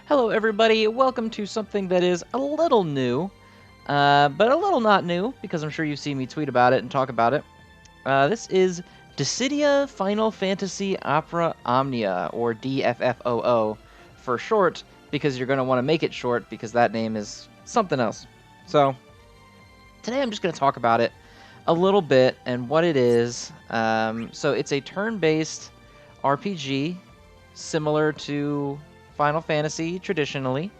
Hello everybody, welcome to something that is a little new, but a little not new, because I'm sure you've seen me tweet about it and talk about it. This is Dissidia Final Fantasy Opera Omnia, or DFFOO for short, because you're going to want to make it short, because that name is something else. So, today I'm just going to talk about it a little bit, and what it is. So it's a turn-based RPG, similar to Final Fantasy traditionally.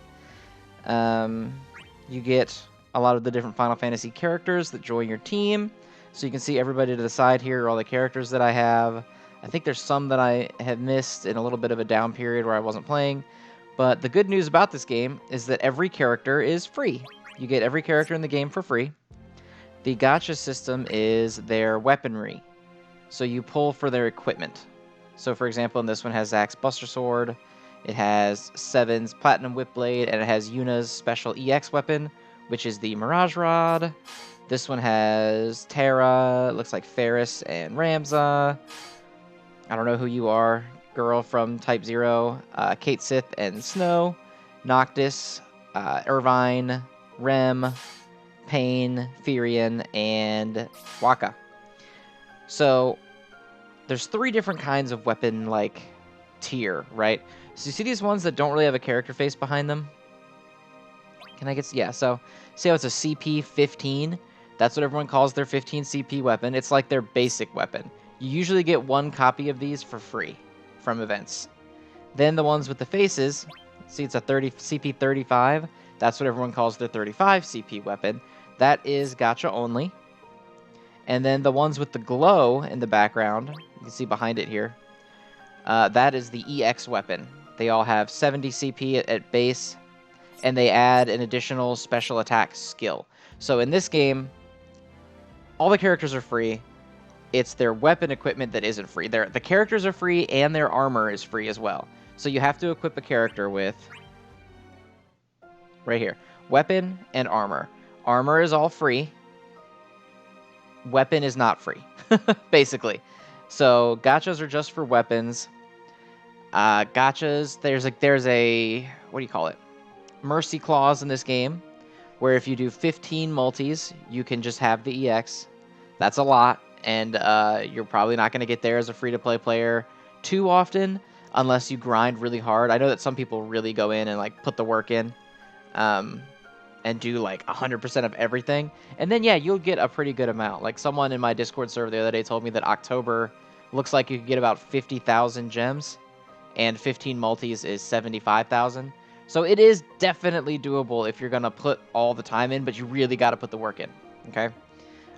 You get a lot of the different Final Fantasy characters that join your team. So you can see everybody to the side here are all the characters that I have. I think there's some that I have missed in a little bit of a down period where I wasn't playing. But the good news about this game is that every character is free. You get every character in the game for free. The gacha system is their weaponry. So you pull for their equipment. So for example, in this one has Zack's Buster Sword, it has Seven's Platinum Whip Blade, and it has Yuna's special EX weapon, which is the Mirage Rod. This one has Terra, looks like Ferris and Ramza. I don't know who you are, girl from Type 0, Kate Sith and Snow, Noctis, Irvine, Rem, Pain, Firion, and Waka. So there's three different kinds of weapon tier, right? So you see these ones that don't really have a character face behind them? Can I get... Yeah, so see how it's a CP 15? That's what everyone calls their 15 CP weapon. It's like their basic weapon. You usually get one copy of these for free from events. Then the ones with the faces, see it's a CP 35. That's what everyone calls their 35 CP weapon. That is gacha only. And then the ones with the glow in the background, you can see behind it here, that is the EX weapon. They all have 70 CP at base, and they add an additional special attack skill. So in this game, all the characters are free. It's their weapon equipment that isn't free. The characters are free, and their armor is free as well. So you have to equip a character with, right here, weapon and armor. Armor is all free. Weapon is not free, basically. So gachas are just for weapons. Gachas, there's a what do you call it? Mercy clause in this game, where if you do 15 multis, you can just have the EX. That's a lot, and you're probably not going to get there as a free-to-play player too often, unless you grind really hard. I know that some people really go in and put the work in, and do 100% of everything, and then yeah, you'll get a pretty good amount. Like someone in my Discord server the other day told me that October looks like you could get about 50,000 gems, and 15 multis is 75,000. So it is definitely doable if you're gonna put all the time in, but you really got to put the work in. Okay.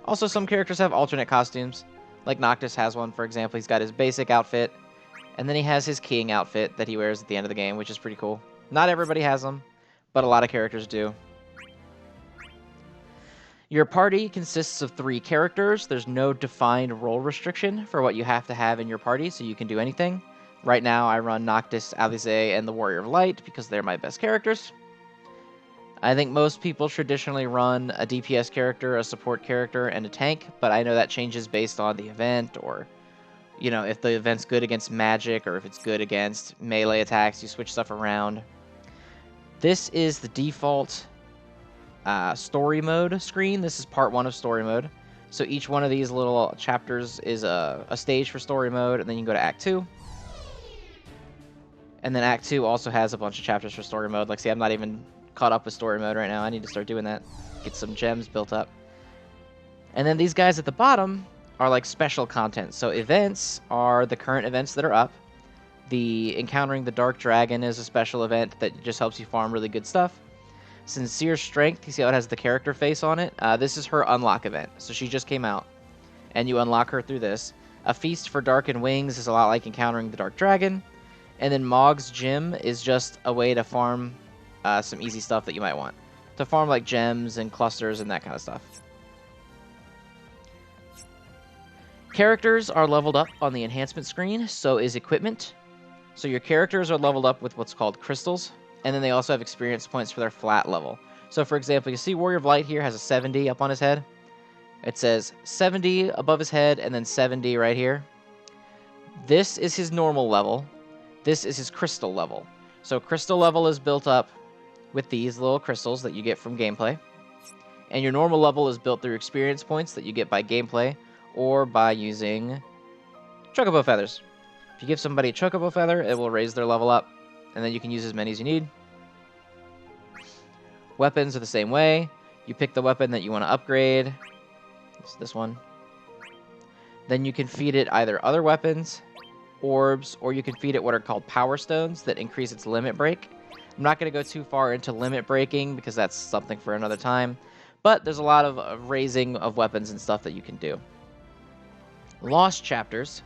Also, some characters have alternate costumes. Like Noctis has one, for example. He's got his basic outfit, and then he has his king outfit that he wears at the end of the game, which is pretty cool. Not everybody has them, but a lot of characters do. Your party consists of 3 characters. There's no defined role restriction for what you have to have in your party, so you can do anything. Right now, I run Noctis, Alize, and the Warrior of Light because they're my best characters. I think most people traditionally run a DPS character, a support character, and a tank, but I know that changes based on the event, or, you know, if the event's good against magic, or if it's good against melee attacks, you switch stuff around. This is the default story mode screen. This is part 1 of story mode. So each one of these little chapters is a stage for story mode, and then you can go to Act 2. And then Act 2 also has a bunch of chapters for story mode. Like, see, I'm not even caught up with story mode right now. I need to start doing that. Get some gems built up. And then these guys at the bottom are like special content. So events are the current events that are up. The Encountering the Dark Dragon is a special event that just helps you farm really good stuff. Sincere Strength, you see how it has the character face on it? This is her unlock event. So she just came out, and you unlock her through this. A Feast for Darkened Wings is a lot like Encountering the Dark Dragon. And then Mog's Gym is just a way to farm some easy stuff that you might want. To farm like gems and clusters and that kind of stuff. Characters are leveled up on the enhancement screen, so is equipment. So your characters are leveled up with what's called crystals, and then they also have experience points for their flat level. So for example, you see Warrior of Light here has a 70 up on his head. It says 70 above his head and then 70 right here. This is his normal level. This is his crystal level. So crystal level is built up with these little crystals that you get from gameplay. And your normal level is built through experience points that you get by gameplay or by using chocobo feathers. If you give somebody a chocobo feather, it will raise their level up, and then you can use as many as you need. Weapons are the same way. You pick the weapon that you want to upgrade. It's this one. Then you can feed it either other weapons, orbs, or you can feed it what are called power stones that increase its limit break. I'm not going to go too far into limit breaking because that's something for another time, but there's a lot of raising of weapons and stuff that you can do. Lost chapters.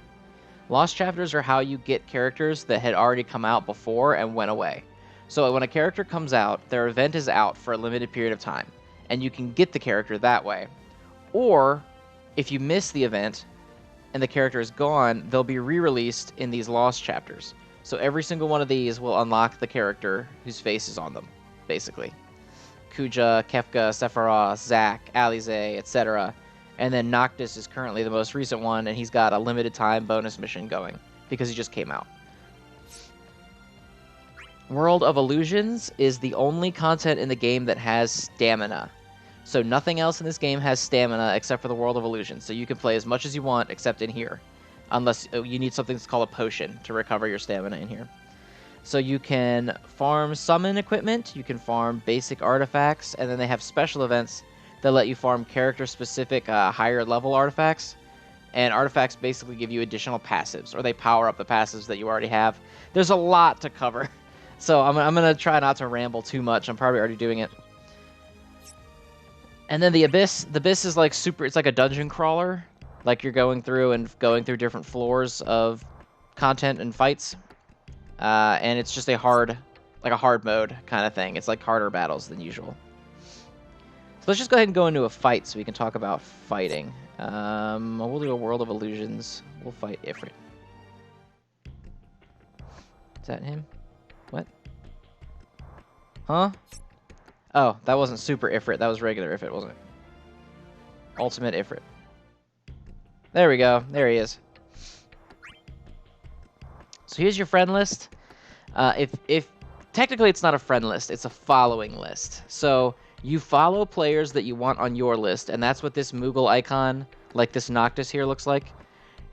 Lost chapters are how you get characters that had already come out before and went away. So when a character comes out, their event is out for a limited period of time, and you can get the character that way. Or, if you miss the event and the character is gone, they'll be re-released in these lost chapters. So every single one of these will unlock the character whose face is on them, basically. Kuja, Kefka, Sephiroth, Zack, Alize, etc. And then Noctis is currently the most recent one, and he's got a limited time bonus mission going because he just came out. World of Illusions is the only content in the game that has stamina. So nothing else in this game has stamina except for the World of Illusions. So you can play as much as you want except in here. Unless you need something that's called a potion to recover your stamina in here. So you can farm summon equipment, you can farm basic artifacts, and then they have special events that let you farm character-specific higher level artifacts. And artifacts basically give you additional passives, or they power up the passives that you already have. There's a lot to cover. So I'm going to try not to ramble too much. I'm probably already doing it. And then the Abyss. The Abyss is like it's like a dungeon crawler. Like you're going through different floors of content and fights. And it's just a hard mode kind of thing. It's like harder battles than usual. So let's just go ahead and go into a fight so we can talk about fighting. We'll do a World of Illusions. We'll fight Ifrit. Is that him? What? Huh? Oh, that wasn't Super Ifrit. That was regular Ifrit, wasn't it? Ultimate Ifrit. There we go. There he is. So here's your friend list. If technically it's not a friend list, it's a following list. So you follow players that you want on your list, and that's what this Moogle icon, like this Noctis here, looks like.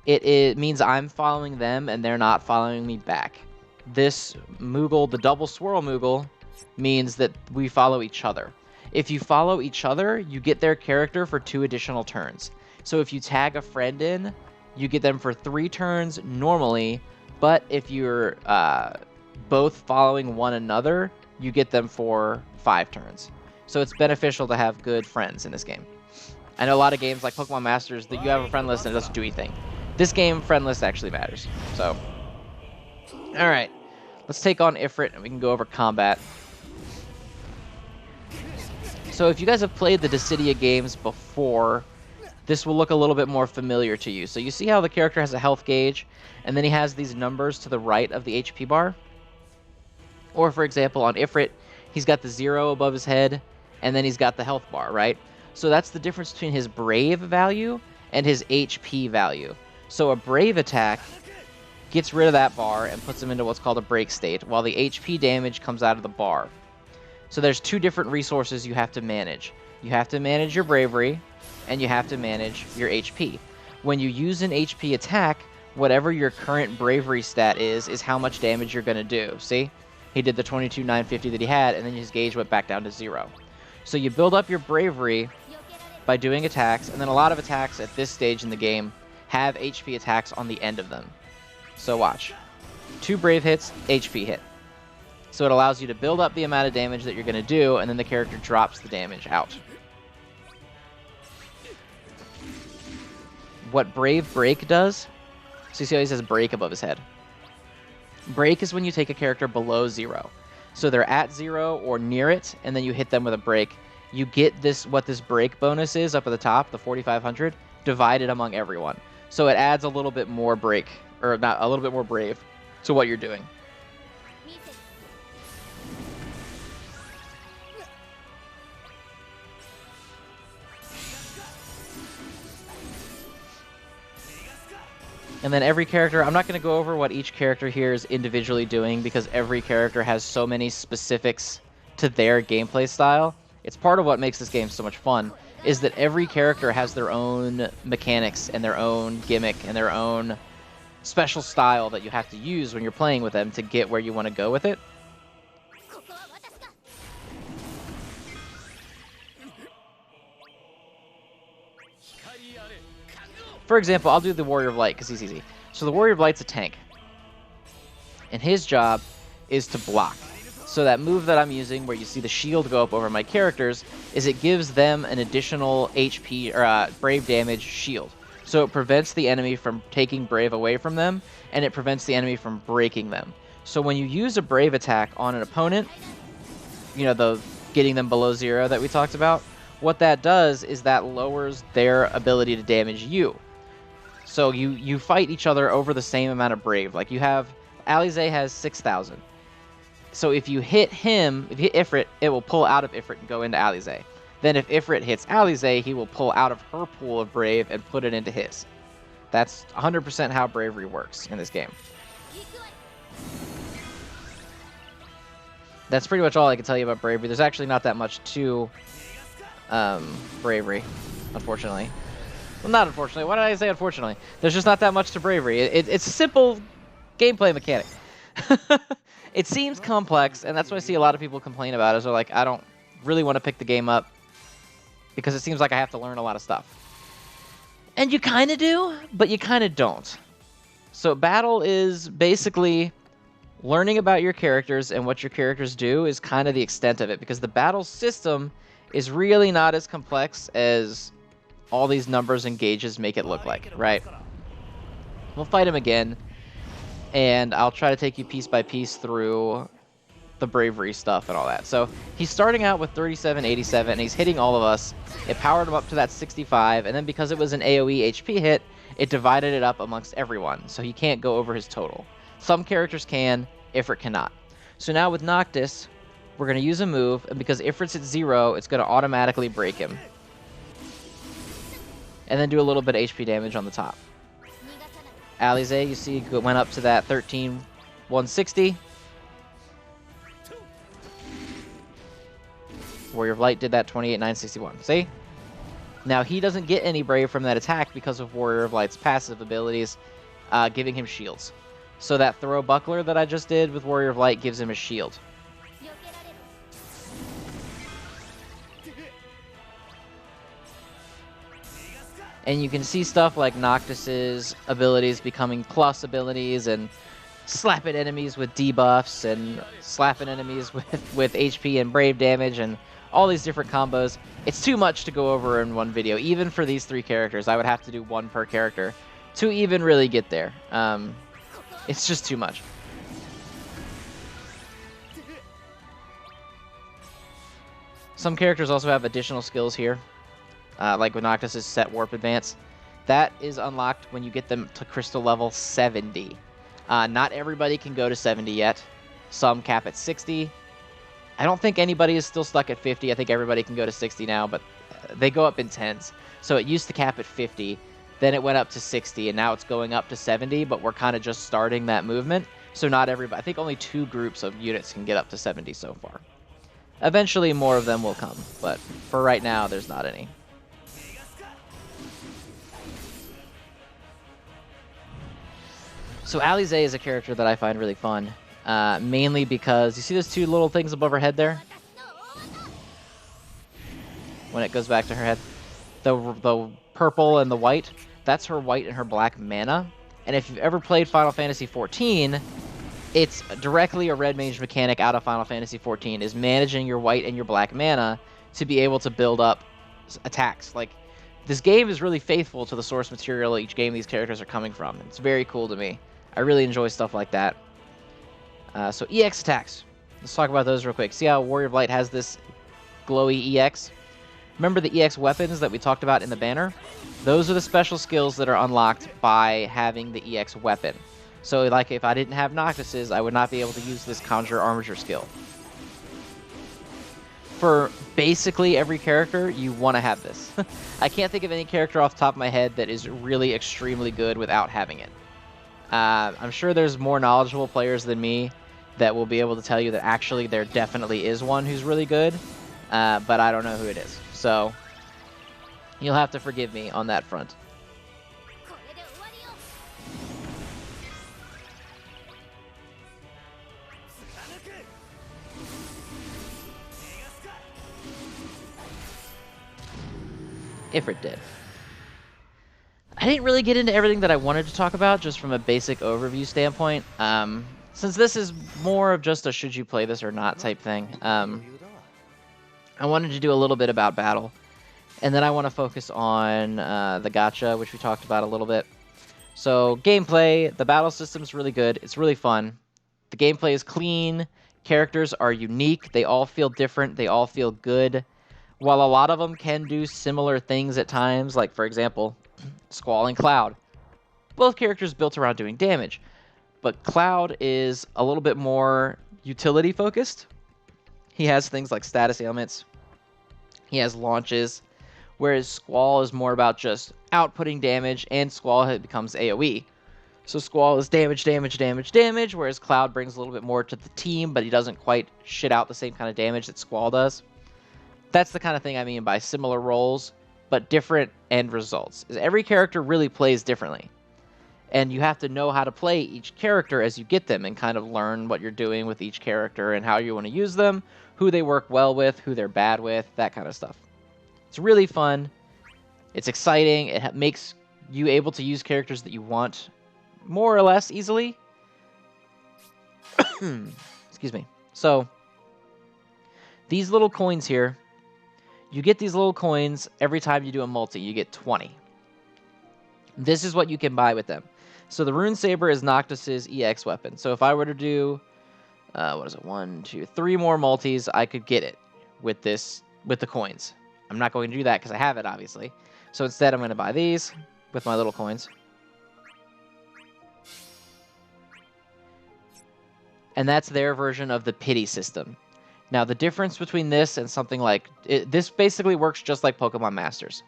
It means I'm following them, and they're not following me back. This Moogle, the double swirl Moogle, means that we follow each other. If you follow each other, you get their character for 2 additional turns. So if you tag a friend in, you get them for 3 turns normally, but if you're both following one another, you get them for 5 turns. So it's beneficial to have good friends in this game. I know a lot of games like Pokemon Masters that you have a friend list and it doesn't do anything. This game, friend list actually matters. So, alright. Let's take on Ifrit and we can go over combat. So if you guys have played the Dissidia games before, this will look a little bit more familiar to you. So you see how the character has a health gauge, and then he has these numbers to the right of the HP bar? Or for example, on Ifrit, he's got the 0 above his head, and then he's got the health bar, right? So that's the difference between his Brave value and his HP value. So a Brave attack gets rid of that bar and puts him into what's called a break state, while the HP damage comes out of the bar. So there's 2 different resources you have to manage. You have to manage your bravery, and you have to manage your HP. When you use an HP attack, whatever your current bravery stat is how much damage you're going to do. See? He did the 22,950 that he had, and then his gauge went back down to 0. So you build up your bravery by doing attacks, and then a lot of attacks at this stage in the game have HP attacks on the end of them. So watch. 2 brave hits, HP hit. So it allows you to build up the amount of damage that you're going to do, and then the character drops the damage out. What Brave Break does, so you see how he says break above his head. Break is when you take a character below 0. So they're at 0 or near it, and then you hit them with a break. You get this, what this break bonus is up at the top, the 4,500, divided among everyone. So it adds a little bit more break, or not, a little bit more brave to what you're doing. And then every character, I'm not going to go over what each character here is individually doing because every character has so many specifics to their gameplay style. It's part of what makes this game so much fun, is that every character has their own mechanics and their own gimmick and their own special style that you have to use when you're playing with them to get where you want to go with it. For example, I'll do the Warrior of Light because he's easy. So the Warrior of Light's a tank. And his job is to block. So that move that I'm using where you see the shield go up over my characters is it gives them an additional HP or Brave damage shield. So it prevents the enemy from taking Brave away from them, and it prevents the enemy from breaking them. So when you use a Brave attack on an opponent, you know, the getting them below 0 that we talked about, what that does is that lowers their ability to damage you. So you fight each other over the same amount of Brave. Like you have, Alize has 6,000. So if you hit him, if you hit Ifrit, it will pull out of Ifrit and go into Alize. Then if Ifrit hits Alize, he will pull out of her pool of Brave and put it into his. That's 100% how bravery works in this game. That's pretty much all I can tell you about bravery. There's actually not that much to bravery, unfortunately. Well, not unfortunately. Why did I say unfortunately? There's just not that much to bravery. It's a simple gameplay mechanic. It seems complex, and that's what I see a lot of people complain about, is they're like, I don't really want to pick the game up because it seems like I have to learn a lot of stuff. And you kind of do, but you kind of don't. So battle is basically learning about your characters, and what your characters do is kind of the extent of it, because the battle system is really not as complex as all these numbers and gauges make it look like, right? We'll fight him again, and I'll try to take you piece by piece through the bravery stuff and all that. So he's starting out with 3787, and he's hitting all of us. It powered him up to that 65, and then because it was an AoE HP hit, it divided it up amongst everyone, so he can't go over his total. Some characters can, Ifrit cannot. So now with Noctis, we're going to use a move, and because Ifrit's at 0, it's going to automatically break him. And then do a little bit of HP damage on the top. Alize, you see, went up to that 13,160. Warrior of Light did that 28,961. See? Now, he doesn't get any Brave from that attack because of Warrior of Light's passive abilities, giving him shields. So that throw buckler that I just did with Warrior of Light gives him a shield. And you can see stuff like Noctis's abilities becoming plus abilities, and slapping enemies with debuffs, and slapping enemies with HP and Brave damage, and all these different combos. It's too much to go over in one video. Even for these 3 characters, I would have to do 1 per character to even really get there. It's just too much. Some characters also have additional skills here. Like with Noctis' set Warp Advance. That is unlocked when you get them to crystal level 70. Not everybody can go to 70 yet. Some cap at 60. I don't think anybody is still stuck at 50. I think everybody can go to 60 now, but they go up in tens. So it used to cap at 50, then it went up to 60, and now it's going up to 70, but we're kind of just starting that movement. So not everybody, I think only 2 groups of units can get up to 70 so far. Eventually more of them will come, but for right now, there's not any. So Alize is a character that I find really fun, mainly because you see those 2 little things above her head there? When it goes back to her head, the purple and the white, that's her white and her black mana. And if you've ever played Final Fantasy XIV, it's directly a red mage mechanic out of Final Fantasy XIV, is managing your white and your black mana to be able to build up attacks. Like, this game is really faithful to the source material each game these characters are coming from. It's very cool to me. I really enjoy stuff like that. So EX attacks. Let's talk about those real quick. See how Warrior of Light has this glowy EX? Remember the EX weapons that we talked about in the banner? Those are the special skills that are unlocked by having the EX weapon. So like if I didn't have Noctis's, I would not be able to use this Conjure Armature skill. For basically every character, you want to have this. I can't think of any character off the top of my head that is really extremely good without having it. I'm sure there's more knowledgeable players than me that will be able to tell you that actually there definitely is one who's really good, but I don't know who it is. So you'll have to forgive me on that front. If it did. I didn't really get into everything that I wanted to talk about, just from a basic overview standpoint. Since this is more of just a should you play this or not type thing, I wanted to do a little bit about battle. And then I want to focus on the gacha, which we talked about a little bit. So gameplay, the battle system's really good. It's really fun. The gameplay is clean. Characters are unique. They all feel different. They all feel good. While a lot of them can do similar things at times, like, for example, Squall and Cloud. Both characters built around doing damage. But Cloud is a little bit more utility focused. He has things like status ailments. He has launches. Whereas Squall is more about just outputting damage, and Squall becomes AoE. So Squall is damage, damage, damage, damage, whereas Cloud brings a little bit more to the team, but he doesn't quite shit out the same kind of damage that Squall does. That's the kind of thing I mean by similar roles, but different end results. Is every character really plays differently. And you have to know how to play each character as you get them and kind of learn what you're doing with each character and how you want to use them, who they work well with, who they're bad with, that kind of stuff. It's really fun. It's exciting. It makes you able to use characters that you want more or less easily. Excuse me. So, these little coins here, you get these little coins every time you do a multi. You get 20. This is what you can buy with them. So the Rune Saber is Noctis's EX weapon. So if I were to do, 1, 2, 3 more multis, I could get it with the coins. I'm not going to do that because I have it, obviously. So instead, I'm going to buy these with my little coins. And that's their version of the pity system. Now, the difference between this and something like... this basically works just like Pokemon Masters.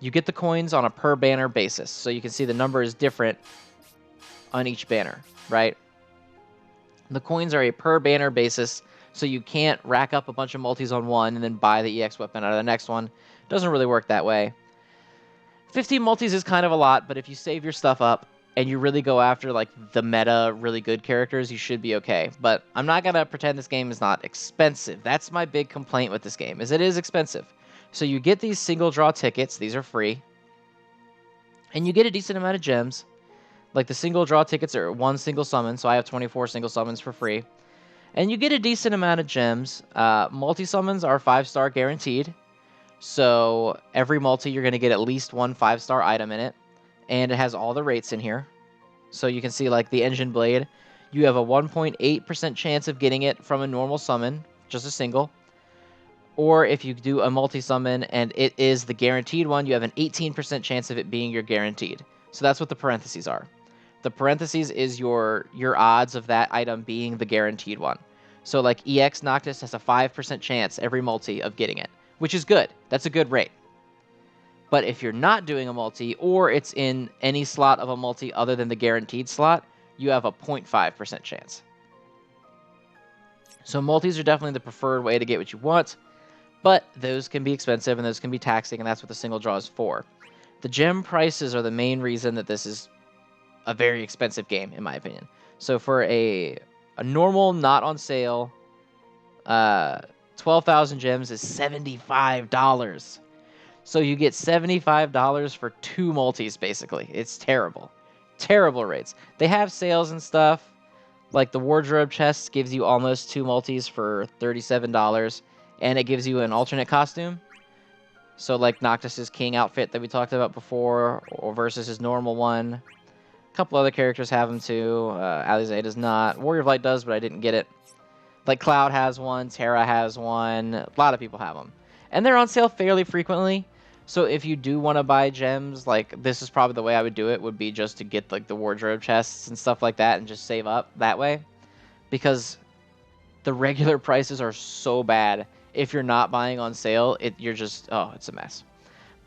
You get the coins on a per banner basis. So you can see the number is different on each banner, right? The coins are a per banner basis, so you can't rack up a bunch of multis on one and then buy the EX weapon out of the next one. It doesn't really work that way. 15 multis is kind of a lot, but if you save your stuff up and you really go after like the meta really good characters, you should be okay. But I'm not going to pretend this game is not expensive. That's my big complaint with this game, is it is expensive. So you get these single draw tickets, these are free, and you get a decent amount of gems. Like the single draw tickets are one single summon, so I have 24 single summons for free. And you get a decent amount of gems. Multi-summons are 5-star guaranteed. So every multi, you're going to get at least one 5-star item in it. And it has all the rates in here. So you can see like the Engine Blade. You have a 1.8% chance of getting it from a normal summon, just a single. Or if you do a multi-summon and it is the guaranteed one, you have an 18% chance of it being your guaranteed. So that's what the parentheses are. The parentheses is your odds of that item being the guaranteed one. So like EX Noctis has a 5% chance every multi of getting it, which is good. That's a good rate. But if you're not doing a multi, or it's in any slot of a multi other than the guaranteed slot, you have a 0.5% chance. So multis are definitely the preferred way to get what you want, but those can be expensive and those can be taxing, and that's what the single draw is for. The gem prices are the main reason that this is a very expensive game, in my opinion. So for a normal, not on sale, 12,000 gems is $75. So you get $75 for 2 multis, basically. It's terrible. Terrible rates. They have sales and stuff. Like the wardrobe chest gives you almost 2 multis for $37, and it gives you an alternate costume. So like Noctis's King outfit that we talked about before, or versus his normal one. A couple other characters have them too. Alizé does not. Warrior of Light does, but I didn't get it. Like Cloud has one, Terra has one. A lot of people have them. And they're on sale fairly frequently. So if you do want to buy gems, like this is probably the way I would do it, would be just to get like the wardrobe chests and stuff like that and just save up that way. Because the regular prices are so bad. If you're not buying on sale, you're just, it's a mess.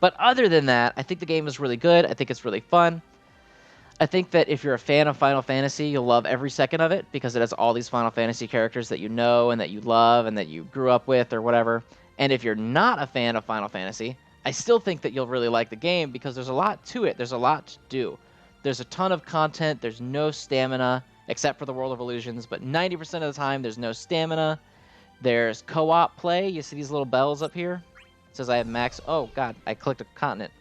But other than that, I think the game is really good. I think it's really fun. I think that if you're a fan of Final Fantasy, you'll love every second of it because it has all these Final Fantasy characters that you know and that you love and that you grew up with or whatever. And if you're not a fan of Final Fantasy, I still think that you'll really like the game because there's a lot to it. There's a lot to do. There's a ton of content. There's no stamina except for the World of Illusions, but 90% of the time there's no stamina. There's co-op play. You see these little bells up here? It says I have max. Oh, God, I clicked a continent.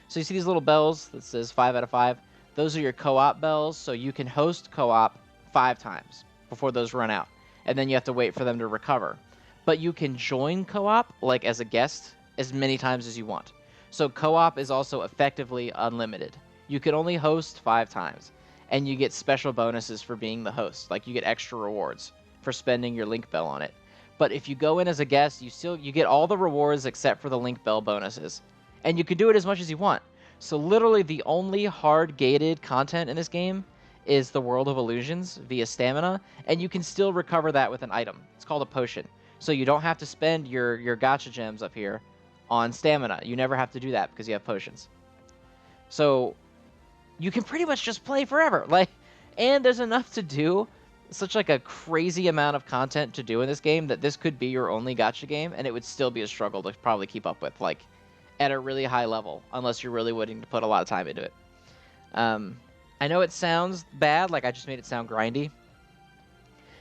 So you see these little bells that says 5 out of 5? Those are your co-op bells, so you can host co-op 5 times before those run out. And then you have to wait for them to recover. But you can join co-op, like as a guest, as many times as you want. So co-op is also effectively unlimited. You can only host 5 times. And you get special bonuses for being the host. Like you get extra rewards for spending your link bell on it. But if you go in as a guest, you get all the rewards except for the link bell bonuses. And you can do it as much as you want. So literally the only hard-gated content in this game is the World of Illusions via stamina, and you can still recover that with an item. It's called a potion. So you don't have to spend your gacha gems up here on stamina. You never have to do that because you have potions. So you can pretty much just play forever. And there's enough to do, such like a crazy amount of content to do in this game that this could be your only gacha game, and it would still be a struggle to probably keep up with. At a really high level, unless you're really willing to put a lot of time into it. I know it sounds bad, like I just made it sound grindy.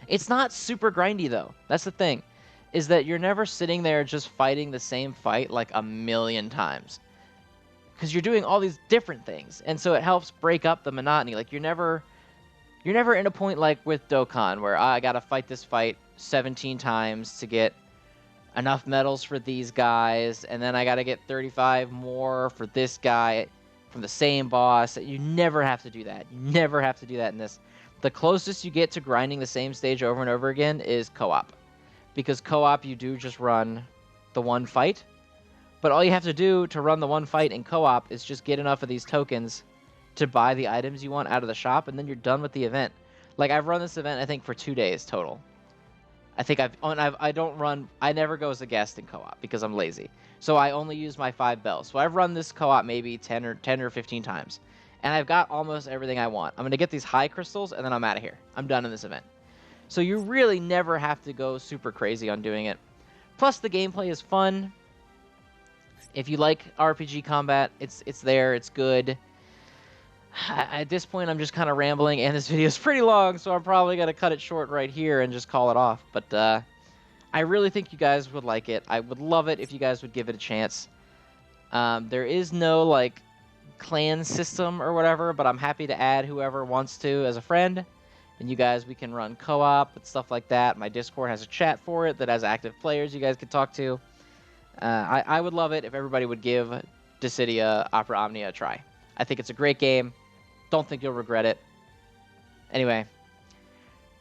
It's not super grindy, though. That's the thing, is that you're never sitting there just fighting the same fight like a million times. Because you're doing all these different things, and so it helps break up the monotony. Like, you're never in a point like with Dokkan, where I gotta fight this fight 17 times to get enough medals for these guys, and then I gotta get 35 more for this guy from the same boss. You never have to do that. You never have to do that in this. The closest you get to grinding the same stage over and over again is co-op. Because co-op, you do just run the one fight, but all you have to do to run the one fight in co-op is just get enough of these tokens to buy the items you want out of the shop, and then you're done with the event. Like, I've run this event, I think, for 2 days total. I think I never go as a guest in co-op because I'm lazy. So I only use my 5 bells. So I've run this co-op maybe 10 or 15 times. And I've got almost everything I want. I'm going to get these high crystals, and then I'm out of here. I'm done in this event. So you really never have to go super crazy on doing it. Plus, the gameplay is fun. If you like RPG combat, it's there. It's good. At this point, I'm just kind of rambling, and this video is pretty long, so I'm probably going to cut it short right here and just call it off. But I really think you guys would like it. I would love it if you guys would give it a chance. There is no, clan system or whatever, but I'm happy to add whoever wants to as a friend. And you guys, we can run co-op and stuff like that. My Discord has a chat for it that has active players you guys can talk to. I would love it if everybody would give Dissidia Opera Omnia a try. I think it's a great game. Don't think you'll regret it. Anyway,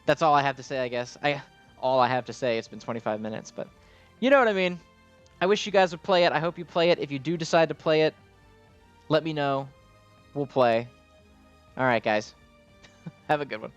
that's all I have to say, I guess. All I have to say, it's been 25 minutes, but you know what I mean. I wish you guys would play it. I hope you play it. If you do decide to play it, let me know. We'll play. All right, guys. Have a good one.